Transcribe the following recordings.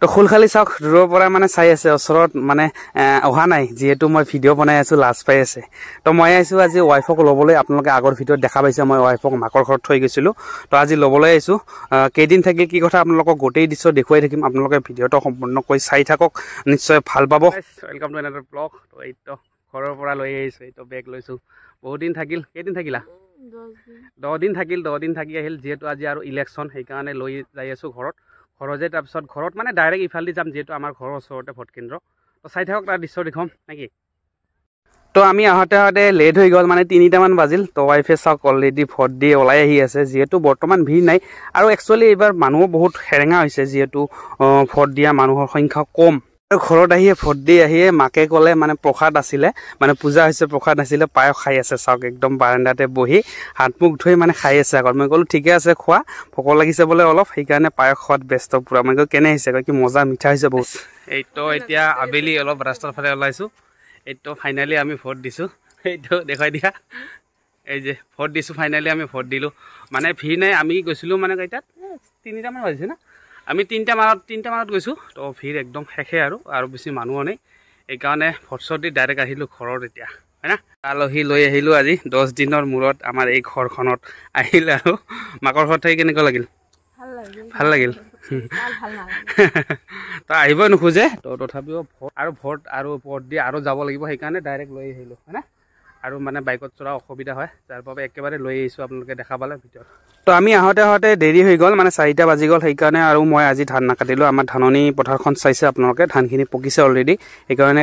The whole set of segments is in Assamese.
তো খুলখালি চাওক দূৰৰ পৰা মানে চাই আছে ওচৰত মানে অহা নাই যিহেতু মই ভিডিঅ' বনাই আছোঁ লাজ পাই আছে তো মই আহিছোঁ আজি ৱাইফক ল'বলৈ আপোনালোকে আগৰ ভিডিঅ'ত দেখা পাইছে মই ৱাইফক মাকৰ ঘৰত থৈ গৈছিলোঁ তো আজি ল'বলৈ আহিছোঁ কেইদিন থাকিল কি কথা আপোনালোকক গোটেই দৃশ্য দেখুৱাই থাকিম আপোনালোকে ভিডিঅ'টো সম্পূৰ্ণকৈ চাই থাকক নিশ্চয় ভাল পাব ৱেলকাম টু এনাডাৰ ব্লগ তো এইটো ঘৰৰ পৰা লৈ আহিছোঁ এইটো বেগ লৈছোঁ বহুত দিন থাকিল কেইদিন থাকিলা 10 দিন থাকিল 10 দিন থাকি আহিল যিহেতু আজি আৰু ইলেকশ্যন সেইকাৰণে লৈ যাই আছোঁ ঘৰতে তাৰপিছত ঘৰত মানে ডাইৰেক্ট ইফালে যাম যিহেতু আমাৰ ঘৰৰ ওচৰতে ভোট কেন্দ্ৰ তো চাই থাকক তাৰ দৃশ্য দেখুৱাম নেকি তো আমি আহোঁতে লেট হৈ গ'ল মানে 3টামান বাজিল তো ৱাইফে চাওক অলৰেডি ভোট দি ওলাই আহি আছে যিহেতু বৰ্তমান ভিৰ নাই আৰু একচুৱেলি এইবাৰ মানুহো বহুত হেৰেঙা হৈছে যিহেতু ভোট দিয়া মানুহৰ সংখ্যা কম ঘৰত আহিয়ে ভোট দি আহিয়ে মাকে ক'লে মানে প্ৰসাদ আছিলে মানে পূজা হৈছে প্ৰসাদ আছিলে পায়স খাই আছে চাওক একদম বাৰাণ্ডাতে বহি হাত মুখ ধুই মানে খাই আছে আগত মই ক'লোঁ ঠিকে আছে খোৱা ভোক লাগিছে বোলে অলপ সেইকাৰণে পায়স খোৱাত ব্যস্ত পূৰা মই কেনে হৈছে কি মজা মিঠা হৈছে বহুত এইটো এতিয়া আবেলি অলপ ৰাস্তাৰ ফালে ওলাইছোঁ এইটো ফাইনেলি আমি ভোট দিছোঁ এইটো দেখুৱাই দিয়া এই যে ভোট দিছোঁ ফাইনেলি আমি ভোট দিলোঁ মানে ভিৰ নাই আমি গৈছিলোঁ মানে কেইটাত 3টামান বাজিছে না আমি 3টা মানত গৈছোঁ তো ভিৰ একদম শেষে আৰু বেছি মানুহো নাই এইকাৰণে ভোট চট দি ডাইৰেক্ট আহিলোঁ ঘৰত এতিয়া হয় না আলহী লৈ আহিলোঁ আজি 10 দিনৰ মূৰত আমাৰ এই ঘৰখনত আহিল আৰু মাকৰ ঘৰত থাকি কেনেকুৱা লাগিল ভাল লাগিল তো আহিবই নোখোজে তো তথাপিও ভোট দি আৰু যাব লাগিব সেইকাৰণে ডাইৰেক্ট লৈ আহিলোঁ হয় না আৰু মানে বাইকত চলা অসুবিধা হয় যাৰ বাবে একেবাৰে লৈ আহিছোঁ আপোনালোকে দেখা পালে ভিতৰত তো আমি আহোঁতে দেৰি হৈ গ'ল মানে 4টা বাজি গ'ল সেইকাৰণে আৰু মই আজি ধান নাকাটিলোঁ আমাৰ ধাননি পথাৰখন চাইছে আপোনালোকে ধানখিনি পকিছে অলৰেডি সেইকাৰণে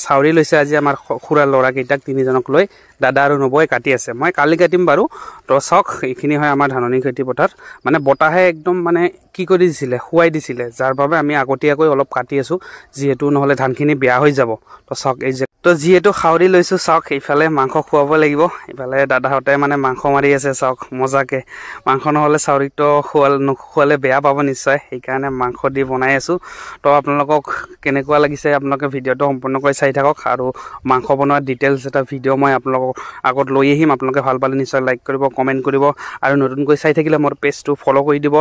চাউৰি লৈছে আজি আমাৰ খুৰা ল'ৰাকেইটাক 3জনক লৈ দাদা আৰু নবৌৱে কাটি আছে মই কালি কাটিম বাৰু তো চাওক এইখিনি হয় আমাৰ ধাননি খেতি পথাৰ মানে বতাহে একদম মানে কি কৰি দিছিলে শুৱাই দিছিলে যাৰ বাবে আমি আগতীয়াকৈ অলপ কাটি আছোঁ যিহেতু নহ'লে ধানখিনি বেয়া হৈ যাব তো চাওক এই যে তো যিহেতু খাউৰি লৈছোঁ চাওক এইফালে মাংস খুৱাব লাগিব এইফালে দাদাহঁতে মানে মাংস মাৰি আছে চাওক মজাকৈ মাংস নহ'লে চাউৰিটো নোখোৱালে বেয়া পাব নিশ্চয় সেইকাৰণে মাংস দি বনাই আছোঁ তো আপোনালোকক কেনেকুৱা লাগিছে আপোনালোকে ভিডিঅ'টো সম্পূৰ্ণকৈ চাই থাকক আৰু মাংস বনোৱাৰ ডিটেইলছ এটা ভিডিঅ' মই আপোনালোকক আগত লৈ আহিম আপোনালোকে ভাল পালে নিশ্চয় লাইক কৰিব কমেণ্ট কৰিব আৰু নতুনকৈ চাই থাকিলে মোৰ পেজটো ফ'ল' কৰি দিব